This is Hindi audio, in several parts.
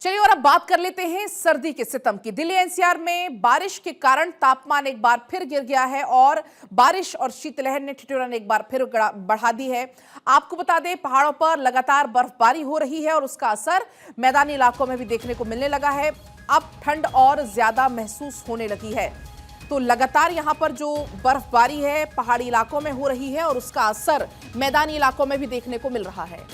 चलिए और अब बात कर लेते हैं सर्दी के सितम की। दिल्ली एनसीआर में बारिश के कारण तापमान एक बार फिर गिर गया है और बारिश और शीतलहर ने ठिठुरन एक बार फिर बढ़ा दी है। आपको बता दें, पहाड़ों पर लगातार बर्फबारी हो रही है और उसका असर मैदानी इलाकों में भी देखने को मिलने लगा है। अब ठंड और ज्यादा महसूस होने लगी है, तो लगातार यहां पर जो बर्फबारी है पहाड़ी इलाकों में हो रही है और उसका असर मैदानी इलाकों में भी देखने को मिल रहा है।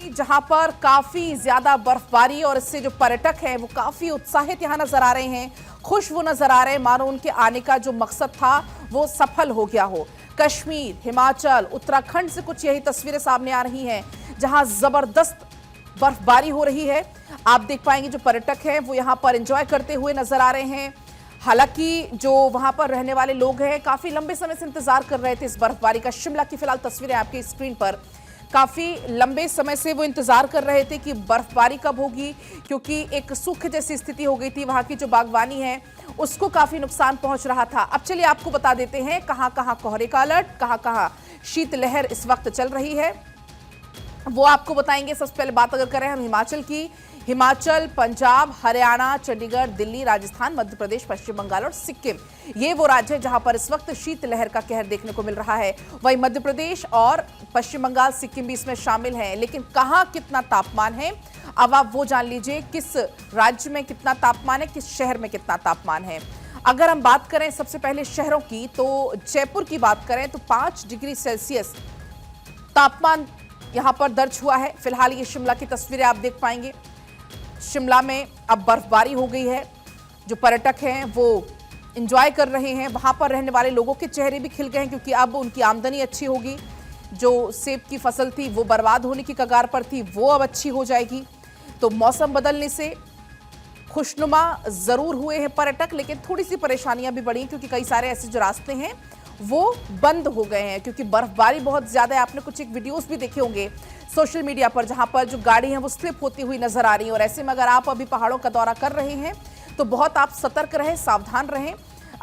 जहां पर काफी ज्यादा बर्फबारी और इससे जो पर्यटक हैं वो काफी उत्साहित यहां नजर आ रहे हैं, खुश वो नजर आ रहे हैं, मानो उनके आने का जो मकसद था वो सफल हो गया हो। कश्मीर, हिमाचल, उत्तराखंड से कुछ यही तस्वीरें सामने आ रही हैं जहां जबरदस्त बर्फबारी हो रही है। आप देख पाएंगे जो पर्यटक हैं वो यहां पर एंजॉय करते हुए नजर आ रहे हैं। हालांकि जो वहां पर रहने वाले लोग हैं काफी लंबे समय से इंतजार कर रहे थे इस बर्फबारी का। शिमला की फिलहाल तस्वीरें आपकी स्क्रीन पर। काफी लंबे समय से वो इंतजार कर रहे थे कि बर्फबारी कब होगी, क्योंकि एक सूखे जैसी स्थिति हो गई थी। वहां की जो बागवानी है उसको काफी नुकसान पहुंच रहा था। अब चलिए आपको बता देते हैं कहां कहां कोहरे का अलर्ट, कहां कहां शीतलहर इस वक्त चल रही है, वो आपको बताएंगे। सबसे पहले बात अगर करें हम हिमाचल की, हिमाचल, पंजाब, हरियाणा, चंडीगढ़, दिल्ली, राजस्थान, मध्य प्रदेश, पश्चिम बंगाल और सिक्किम, ये वो राज्य है जहां पर इस वक्त शीतलहर का कहर देखने को मिल रहा है। वहीं मध्य प्रदेश और पश्चिम बंगाल, सिक्किम भी इसमें शामिल हैं। लेकिन कहां कितना तापमान है अब आप वो जान लीजिए, किस राज्य में कितना तापमान है, किस शहर में कितना तापमान है। अगर हम बात करें सबसे पहले शहरों की, तो जयपुर की बात करें तो 5 डिग्री सेल्सियस तापमान यहां पर दर्ज हुआ है। फिलहाल ये शिमला की तस्वीरें आप देख पाएंगे। शिमला में अब बर्फबारी हो गई है, जो पर्यटक हैं वो एंजॉय कर रहे हैं। वहां पर रहने वाले लोगों के चेहरे भी खिल गए हैं, क्योंकि अब उनकी आमदनी अच्छी होगी। जो सेब की फसल थी वो बर्बाद होने की कगार पर थी, वो अब अच्छी हो जाएगी। तो मौसम बदलने से खुशनुमा जरूर हुए हैं पर्यटक, लेकिन थोड़ी सी परेशानियां भी बढ़ी, क्योंकि कई सारे ऐसे जो रास्ते हैं वो बंद हो गए हैं, क्योंकि बर्फबारी बहुत ज्यादा है। आपने कुछ एक वीडियोस भी देखे होंगे सोशल मीडिया पर, जहां पर जो गाड़ी है वो स्लिप होती हुई नजर आ रही है। और ऐसे में अगर आप अभी पहाड़ों का दौरा कर रहे हैं तो बहुत आप सतर्क रहें, सावधान रहें,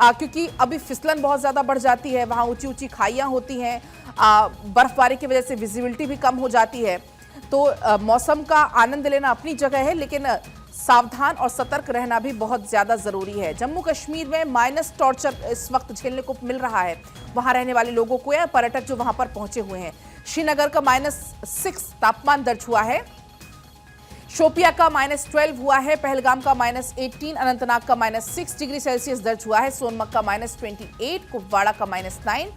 क्योंकि अभी फिसलन बहुत ज्यादा बढ़ जाती है। वहां ऊंची ऊंची खाइयां होती हैं, बर्फबारी की वजह से विजिबिलिटी भी कम हो जाती है। तो मौसम का आनंद लेना अपनी जगह है, लेकिन सावधान और सतर्क रहना भी बहुत ज्यादा जरूरी है। जम्मू कश्मीर में माइनस टॉर्चर इस वक्त झेलने को मिल रहा है वहां रहने वाले लोगों को या पर्यटक जो वहां पर पहुंचे हुए हैं। श्रीनगर का -6 तापमान दर्ज हुआ है, शोपिया का -12 हुआ है, पहलगाम का -18, अनंतनाग का -6 डिग्री सेल्सियस दर्ज हुआ है, सोनमर्ग का -28, कुपवाड़ा का -9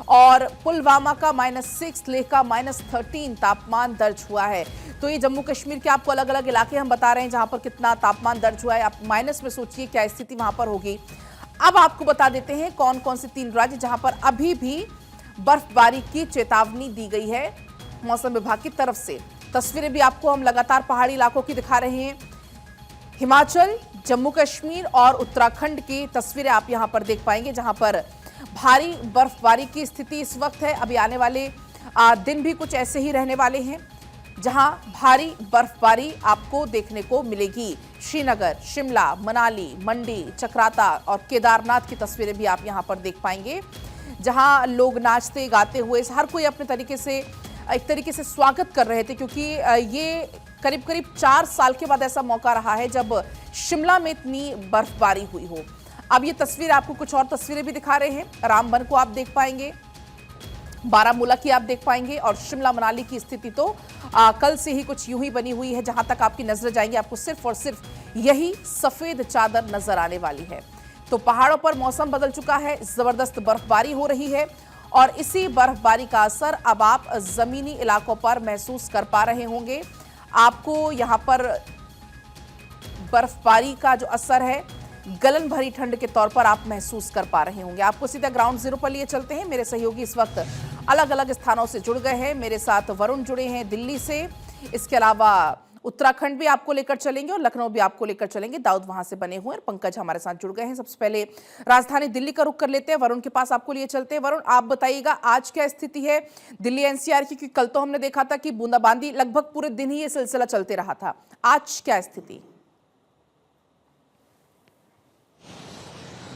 और पुलवामा का -6, लेह का -13 तापमान दर्ज हुआ है। तो ये जम्मू कश्मीर के आपको अलग अलग इलाके हम बता रहे हैं जहां पर कितना तापमान दर्ज हुआ है। आप माइनस में सोचिए क्या स्थिति वहां पर होगी। अब आपको बता देते हैं कौन कौन से 3 राज्य जहां पर अभी भी बर्फबारी की चेतावनी दी गई है मौसम विभाग की तरफ से। तस्वीरें भी आपको हम लगातार पहाड़ी इलाकों की दिखा रहे हैं। हिमाचल, जम्मू कश्मीर और उत्तराखंड की तस्वीरें आप यहां पर देख पाएंगे, जहां पर भारी बर्फबारी की स्थिति इस वक्त है। अभी आने वाले दिन भी कुछ ऐसे ही रहने वाले हैं, जहां भारी बर्फबारी आपको देखने को मिलेगी। श्रीनगर, शिमला, मनाली, मंडी, चक्राता और केदारनाथ की तस्वीरें भी आप यहां पर देख पाएंगे, जहां लोग नाचते गाते हुए हर कोई अपने तरीके से एक तरीके से स्वागत कर रहे थे, क्योंकि ये करीब करीब 4 साल के बाद ऐसा मौका रहा है जब शिमला में इतनी बर्फबारी हुई हो। अब ये तस्वीर आपको कुछ और तस्वीरें भी दिखा रहे हैं। रामबन को आप देख पाएंगे, बारामूला की आप देख पाएंगे और शिमला मनाली की स्थिति तो कल से ही कुछ यूं ही बनी हुई है। जहां तक आपकी नजर जाएंगी आपको सिर्फ और सिर्फ यही सफेद चादर नजर आने वाली है। तो पहाड़ों पर मौसम बदल चुका है, जबरदस्त बर्फबारी हो रही है और इसी बर्फबारी का असर अब आप जमीनी इलाकों पर महसूस कर पा रहे होंगे। आपको यहां पर बर्फबारी का जो असर है गलन भरी ठंड के तौर पर आप महसूस कर पा रहे होंगे। आपको सीधा ग्राउंड जीरो पर लिए चलते हैं। मेरे सहयोगी इस वक्त अलग अलग स्थानों से जुड़ गए हैं। मेरे साथ वरुण जुड़े हैं दिल्ली से, इसके अलावा उत्तराखंड भी आपको लेकर चलेंगे और लखनऊ भी आपको लेकर चलेंगे। दाऊद वहां से बने हुए हैं, पंकज हमारे साथ जुड़ गए हैं। सबसे पहले राजधानी दिल्ली का रुख कर लेते हैं, वरुण के पास आपको लिए चलते हैं। वरुण, आप बताइएगा आज क्या स्थिति है दिल्ली एनसीआर की, क्योंकि कल तो हमने देखा था कि बूंदाबांदी लगभग पूरे दिन ही ये सिलसिला चलते रहा था। आज क्या स्थिति?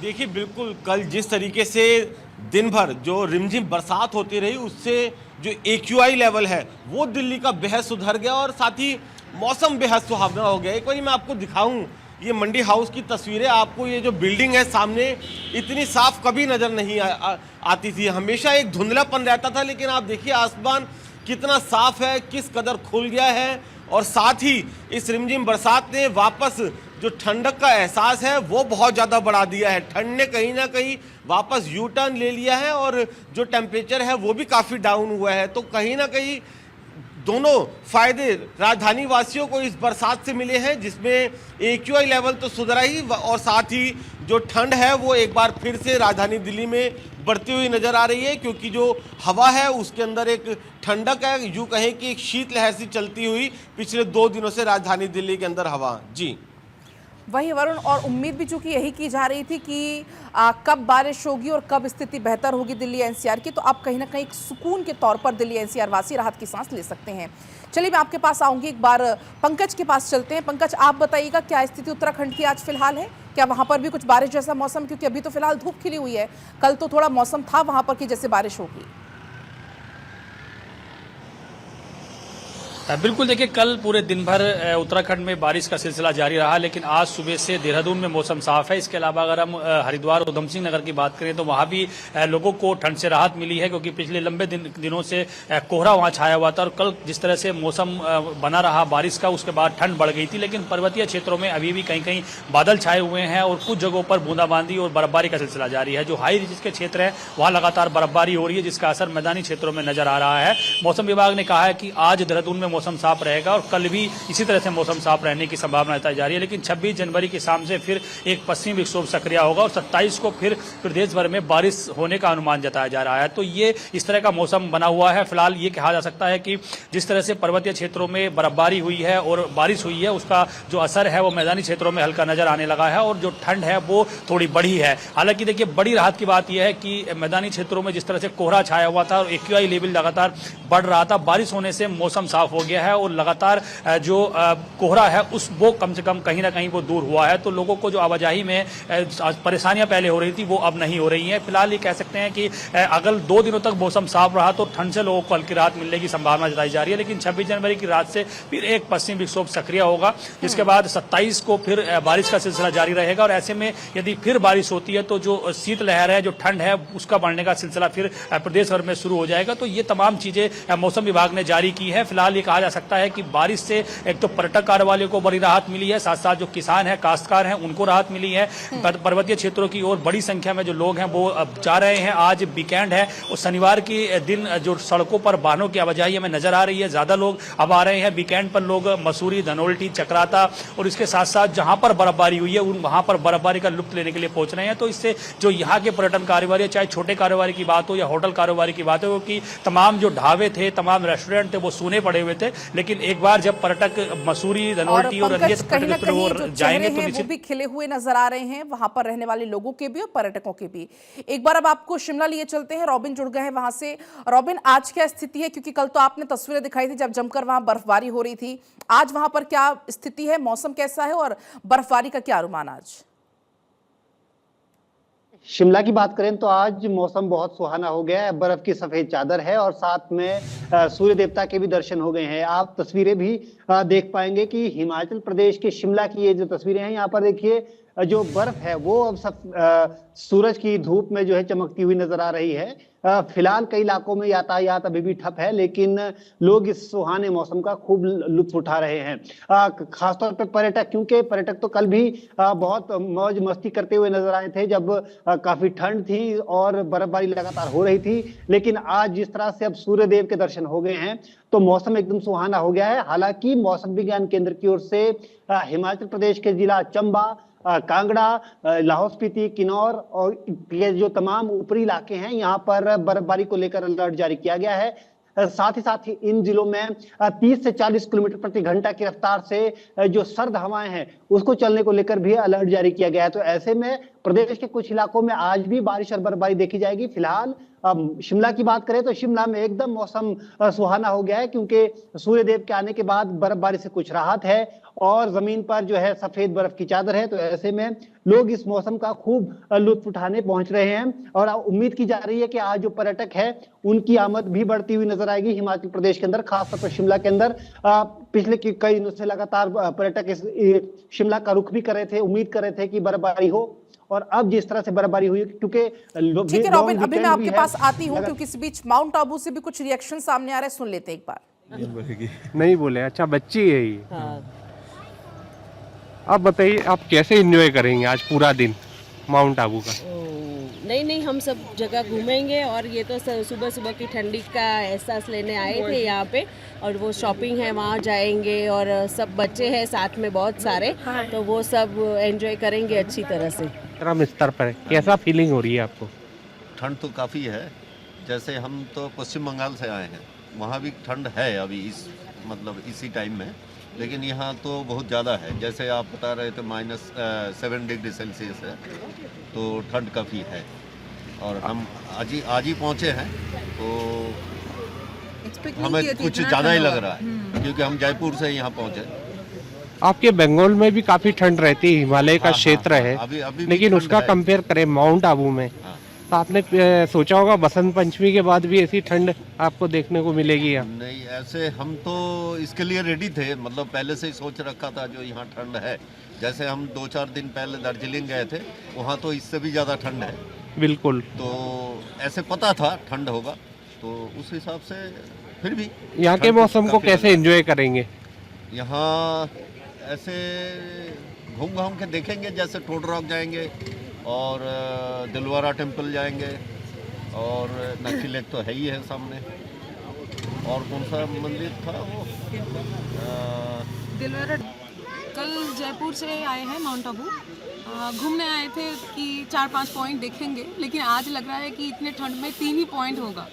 देखिए, बिल्कुल कल जिस तरीके से दिन भर जो रिमझिम बरसात होती रही, उससे जो AQI लेवल है वो दिल्ली का बेहद सुधर गया और साथ ही मौसम बेहद सुहावना हो गया। एक बार मैं आपको दिखाऊं, ये मंडी हाउस की तस्वीरें, आपको ये जो बिल्डिंग है सामने, इतनी साफ कभी नज़र नहीं आती थी। हमेशा एक धुंधलापन रहता था, लेकिन आप देखिए आसमान कितना साफ है, किस कदर खुल गया है। और साथ ही इस रिमझिम बरसात ने वापस जो ठंडक का एहसास है वो बहुत ज़्यादा बढ़ा दिया है। ठंड ने कहीं ना कहीं वापस यू टर्न ले लिया है और जो टेम्परेचर है वो भी काफ़ी डाउन हुआ है। तो कहीं ना कहीं दोनों फायदे राजधानी वासियों को इस बरसात से मिले हैं, जिसमें AQI लेवल तो सुधरा ही और साथ ही जो ठंड है वो एक बार फिर से राजधानी दिल्ली में बढ़ती हुई नजर आ रही है, क्योंकि जो हवा है उसके अंदर एक ठंडक है, यूँ कहें कि एक शीतलहर सी चलती हुई पिछले 2 दिनों से राजधानी दिल्ली के अंदर हवा। जी वही वरुण, और उम्मीद भी चूंकि यही की जा रही थी कि कब बारिश होगी और कब स्थिति बेहतर होगी दिल्ली एनसीआर की, तो आप कहीं ना कहीं एक सुकून के तौर पर दिल्ली एनसीआर वासी राहत की सांस ले सकते हैं। चलिए मैं आपके पास आऊंगी, एक बार पंकज के पास चलते हैं। पंकज, आप बताइएगा क्या स्थिति उत्तराखंड की आज फिलहाल है? क्या वहां पर भी कुछ बारिश जैसा मौसम, क्योंकि अभी तो फिलहाल धूप खिली हुई है, कल तो थोड़ा मौसम था वहां पर कि जैसे बारिश होगी। बिल्कुल, देखिए कल पूरे दिन भर उत्तराखंड में बारिश का सिलसिला जारी रहा, लेकिन आज सुबह से देहरादून में मौसम साफ है। इसके अलावा अगर हम हरिद्वार उधम सिंह नगर की बात करें तो वहां भी लोगों को ठंड से राहत मिली है, क्योंकि पिछले लंबे दिनों से कोहरा वहां छाया हुआ था और कल जिस तरह से मौसम बना रहा बारिश का, उसके बाद ठंड बढ़ गई थी। लेकिन पर्वतीय क्षेत्रों में अभी भी कहीं कहीं बादल छाए हुए हैं और कुछ जगहों पर बूंदाबांदी और बर्फबारी का सिलसिला जारी है। जो हाई रिज के क्षेत्र है वहां लगातार बर्फबारी हो रही है, जिसका असर मैदानी क्षेत्रों में नजर आ रहा है। मौसम विभाग ने कहा है कि आज देहरादून में मौसम साफ रहेगा और कल भी इसी तरह से मौसम साफ रहने की संभावना बताई जा रही है। लेकिन 26 जनवरी की शाम से फिर एक पश्चिमी विक्षोभ सक्रिय होगा और 27 को फिर प्रदेश भर में बारिश होने का अनुमान जताया जा रहा है। तो ये इस तरह का मौसम बना हुआ है। फिलहाल ये कहा जा सकता है कि जिस तरह से पर्वतीय क्षेत्रों में बर्फबारी हुई है और बारिश हुई है, उसका जो असर है वो मैदानी क्षेत्रों में हल्का नजर आने लगा है और जो ठंड है वो थोड़ी बढ़ी है। हालांकि देखिए बड़ी राहत की बात यह है कि मैदानी क्षेत्रों में जिस तरह से कोहरा छाया हुआ था और AQI लेवल लगातार बढ़ रहा था, बारिश होने से मौसम साफ हो गया है और लगातार जो कोहरा है उस वो कम से कम कहीं ना कहीं वो दूर हुआ है। तो लोगों को जो आवाजाही में परेशानियां पहले हो रही थी वो अब नहीं हो रही हैं। फिलहाल ये कह सकते हैं कि अगर 2 दिनों तक मौसम साफ रहा तो ठंड से लोगों को हल्की राहत मिलने की संभावना जताई जा रही है। लेकिन 26 जनवरी की रात से फिर एक पश्चिमी विक्षोभ सक्रिय होगा, जिसके बाद 27 को फिर बारिश का सिलसिला जारी रहेगा और ऐसे में यदि फिर बारिश होती है तो जो शीतलहर है, जो ठंड है, उसका बढ़ने का सिलसिला फिर प्रदेश भर में शुरू हो जाएगा। तो ये तमाम चीजें मौसम विभाग ने जारी की है। फिलहाल ये कहा जा सकता है कि बारिश से एक तो पर्यटक कारोबारियों को बड़ी राहत मिली है, साथ साथ जो किसान हैं, काश्तकार हैं, उनको राहत मिली है। पर्वतीय क्षेत्रों की ओर बड़ी संख्या में जो लोग हैं वो अब जा रहे हैं। आज वीकेंड है और शनिवार के दिन जो सड़कों पर वाहनों की आवाजाही हमें नजर आ रही है, ज्यादा लोग अब आ रहे हैं। वीकेंड पर लोग मसूरी, धनोल्टी, चक्राता और इसके साथ साथ जहां पर बर्फबारी हुई है वहां पर बर्फबारी का लुत्फ लेने के लिए पहुंच रहे हैं। तो इससे जो यहाँ के पर्यटन कारोबारी, चाहे छोटे कारोबारी की बात हो या होटल कारोबारी की बात हो, कि तमाम जो ढाबे थे, तमाम रेस्टोरेंट थे वो सूने पड़े हुए थे। लेकिन एक बार जब पर्यटक मसूरी, धनोल्टी और अन्य जाएंगे तो वो भी खिले हुए नजर आ रहे हैं, वहां पर रहने वाले लोगों के भी और पर्यटकों के भी। एक बार अब आपको शिमला लिए चलते हैं, रॉबिन जुड़ गए हैं वहां से। रॉबिन, आज क्या स्थिति है, क्योंकि कल तो आपने तस्वीरें दिखाई थी जब जमकर वहां बर्फबारी हो रही थी। आज वहां पर क्या स्थिति है, मौसम कैसा है और बर्फबारी का क्या अनुमान आज? शिमला की बात करें तो आज मौसम बहुत सुहाना हो गया है, बर्फ की सफेद चादर है और साथ में सूर्य देवता के भी दर्शन हो गए हैं। आप तस्वीरें भी देख पाएंगे कि हिमाचल प्रदेश के शिमला की ये जो तस्वीरें हैं, यहाँ पर देखिए जो बर्फ है वो अब सब सूरज की धूप में जो है चमकती हुई नजर आ रही है। फिलहाल कई इलाकों में यातायात अभी भी ठप है, लेकिन लोग इस सुहाने मौसम का खूब लुत्फ उठा रहे हैं। खासतौर पर पर्यटक, क्योंकि पर्यटक तो कल भी बहुत मौज मस्ती करते हुए नजर आए थे जब काफी ठंड थी और बर्फबारी लगातार हो रही थी। लेकिन आज जिस तरह से अब सूर्यदेव के दर्शन हो गए हैं तो मौसम एकदम सुहाना हो गया है। हालांकि मौसम विज्ञान केंद्र की ओर से हिमाचल प्रदेश के जिला चंबा, कांगड़ा, लाहौल स्पीति, किन्नौर और जो तमाम ऊपरी इलाके हैं यहाँ पर बर्फबारी को लेकर अलर्ट जारी किया गया है। साथ ही इन जिलों में 30 से 40 किलोमीटर प्रति घंटा की रफ्तार से जो सर्द हवाएं हैं उसको चलने को लेकर भी अलर्ट जारी किया गया है। तो ऐसे में प्रदेश के कुछ इलाकों में आज भी बारिश और बर्फबारी देखी जाएगी। फिलहाल शिमला की बात करें तो शिमला में एकदम मौसम सुहाना हो गया है, क्योंकि सूर्यदेव के आने के बाद बर्फबारी से कुछ राहत है और जमीन पर जो है सफेद बर्फ की चादर है। तो ऐसे में लोग इस मौसम का खूब लुत्फ उठाने पहुंच रहे हैं और उम्मीद की जा रही है कि आज जो पर्यटक है उनकी आमद भी बढ़ती हुई नजर आएगी हिमाचल प्रदेश के अंदर, खासतौर पर शिमला के अंदर। पिछले कई दिनों से लगातार पर्यटक इस शिमला का रुख भी कर रहे थे, उम्मीद कर रहे थे कि बर्फबारी हो, और अब जिस तरह से बर्फबारी हुई, क्योंकि ठीक है रॉबिन, अभी मैं आपके पास आती हूँ क्योंकि इस बीच माउंट आबू से भी कुछ रिएक्शन सामने आ रहे हैं, सुन लेते हैं एक बार। नहीं बोले, अच्छा बच्ची है ये। हाँ। आप बताइए, आप कैसे एंजॉय करेंगे आज पूरा दिन माउंट आबू का? नहीं, हम सब जगह घूमेंगे और ये तो सुबह सुबह की ठंडी का एहसास लेने आए थे यहाँ पे, और वो शॉपिंग है वहाँ जाएंगे और सब बच्चे हैं साथ में बहुत सारे, तो वो सब एंजॉय करेंगे अच्छी तरह से। ग्राम स्तर पर कैसा फीलिंग हो रही है आपको? ठंड तो काफ़ी है, जैसे हम तो पश्चिम बंगाल से आए हैं, वहाँ भी ठंड है अभी इसी टाइम में, लेकिन यहाँ तो बहुत ज़्यादा है। जैसे आप बता रहे थे -7 डिग्री सेल्सियस है, तो ठंड काफ़ी है। और हम आज ही पहुँचे हैं, तो हमें कुछ ज़्यादा ही लग रहा है, क्योंकि हम जयपुर से यहाँ पहुँचे। आपके बंगाल में भी काफी ठंड रहती है, हिमालय का क्षेत्र है, अभी लेकिन उसका कंपेयर करें माउंट आबू में, तो आपने सोचा होगा बसंत पंचमी के बाद भी ऐसी ठंड आपको देखने को मिलेगी यहाँ? नहीं, ऐसे हम तो इसके लिए रेडी थे, पहले से ही सोच रखा था जो यहाँ ठंड है। जैसे हम 2-4 दिन पहले दार्जिलिंग गए थे, वहाँ तो इससे भी ज़्यादा ठंड है। बिल्कुल। तो ऐसे पता था ठंड होगा, तो उस हिसाब से फिर भी यहाँ के मौसम को कैसे एंजॉय करेंगे? यहाँ ऐसे घूम घाम के देखेंगे, जैसे टोड रॉक जाएंगे और दिलवारा टेम्पल जाएंगे, और नक्की लेक तो है ही है सामने, और कौन सा मंदिर था वो दिलवारा। कल जयपुर से आए हैं माउंट आबू, घूमने आए थे कि 4-5 पॉइंट देखेंगे, लेकिन आज लग रहा है कि इतने ठंड में 3 ही पॉइंट होगा।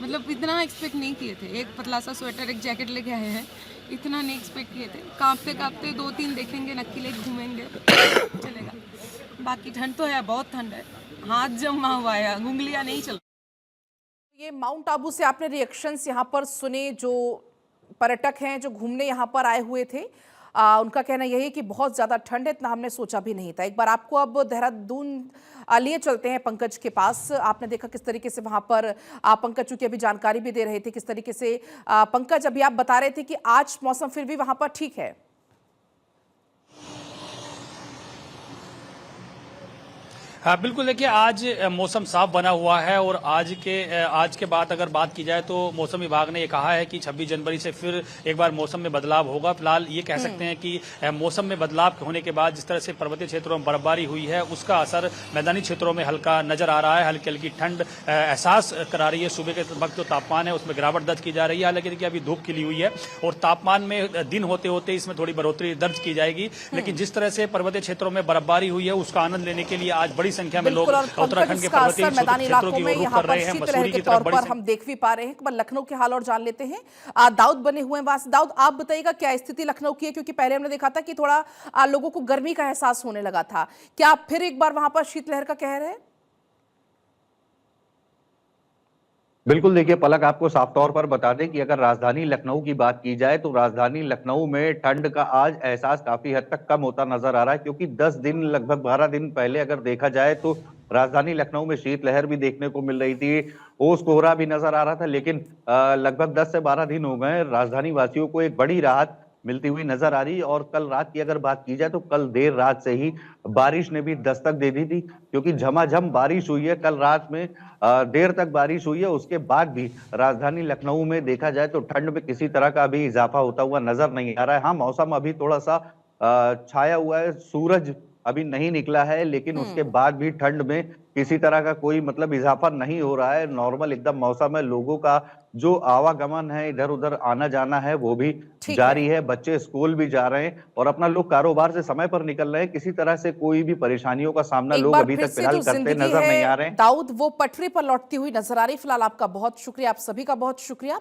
इतना एक्सपेक्ट नहीं किए थे। एक पतला सा स्वेटर, एक जैकेट लेके आए हैं, इतना नहीं एक्सपेक्ट किए थे। कांपते कांपते 2-3 देखेंगे, नक्की लेक घूमेंगे, चलेगा। बाकी ठंड तो है, बहुत ठंड है, हाथ जमा हुआ है, उंगलियां नहीं चल। ये माउंट आबू से आपने रिएक्शंस यहाँ पर सुने, जो पर्यटक हैं जो घूमने यहाँ पर आए हुए थे, उनका कहना यही कि बहुत ज़्यादा ठंड है, इतना हमने सोचा भी नहीं था। एक बार आपको अब देहरादून लिए चलते हैं पंकज के पास। आपने देखा किस तरीके से वहाँ पर पंकज चूंकि अभी जानकारी भी दे रहे थे, किस तरीके से पंकज अभी आप बता रहे थे कि आज मौसम फिर भी वहाँ पर ठीक है। हाँ बिल्कुल, देखिए आज मौसम साफ बना हुआ है, और आज के बाद अगर बात की जाए तो मौसम विभाग ने ये कहा है कि 26 जनवरी से फिर एक बार मौसम में बदलाव होगा। फिलहाल ये कह सकते हैं कि मौसम में बदलाव होने के बाद जिस तरह से पर्वतीय क्षेत्रों में बर्फबारी हुई है, उसका असर मैदानी क्षेत्रों में हल्का नजर आ रहा है। हल्की हल्की ठंड एहसास करा रही है। सुबह के वक्त जो तापमान है उसमें गिरावट दर्ज की जा रही है। हालांकि देखिए अभी धूप खिली हुई है और तापमान में दिन होते होते इसमें थोड़ी बढ़ोतरी दर्ज की जाएगी, लेकिन जिस तरह से पर्वतीय क्षेत्रों में बर्फबारी हुई है उसका आनंद लेने के लिए आज बड़ी संख्या में लोग उत्तराखंड के पर्वतीय मैदानी इलाकों में यहाँ पर शीतलहर के तौर पर हम देख भी पा रहे हैं। एक बार लखनऊ के हाल और जान लेते हैं। दाऊद बने हुए हैं वहां से। दाऊद, आप बताइएगा क्या स्थिति लखनऊ की है, क्योंकि पहले हमने देखा था कि थोड़ा लोगों को गर्मी का एहसास होने लगा था। क्या फिर एक बार वहां पर शीतलहर का कहर है? बिल्कुल, देखिए पलक, आपको साफ तौर पर बता दें कि अगर राजधानी लखनऊ की बात की जाए तो राजधानी लखनऊ में ठंड का आज एहसास काफी हद तक कम होता नजर आ रहा है, क्योंकि 10 दिन लगभग 12 दिन पहले अगर देखा जाए तो राजधानी लखनऊ में शीतलहर भी देखने को मिल रही थी, ओस कोहरा भी नजर आ रहा था, लेकिन लगभग 10 से 12 दिन हो गए, राजधानी वासियों को एक बड़ी राहत मिलती हुई नजर आ रही है। और कल रात की अगर बात की जाए तो कल देर रात से ही बारिश ने भी दस्तक दे दी थी, क्योंकि झमाझम बारिश हुई है। कल रात में देर तक बारिश हुई है। उसके बाद भी राजधानी लखनऊ में देखा जाए तो ठंड में किसी तरह का अभी इजाफा होता हुआ नजर नहीं आ रहा है। हाँ, मौसम अभी थोड़ा सा छाया हुआ है, सूरज अभी नहीं निकला है, लेकिन उसके बाद भी ठंड में किसी तरह का कोई इजाफा नहीं हो रहा है। नॉर्मल एकदम मौसम है। लोगों का जो आवागमन है, इधर उधर आना जाना है, वो भी जारी है। बच्चे स्कूल भी जा रहे हैं और अपना लोग कारोबार से समय पर निकल रहे हैं। किसी तरह से कोई भी परेशानियों का सामना लोग अभी तक फिलहाल करते नजर नहीं आ रहे हैं। दाऊद वो पटरी पर लौटती हुई नजर आ रही। फिलहाल आपका बहुत शुक्रिया, आप सभी का बहुत शुक्रिया।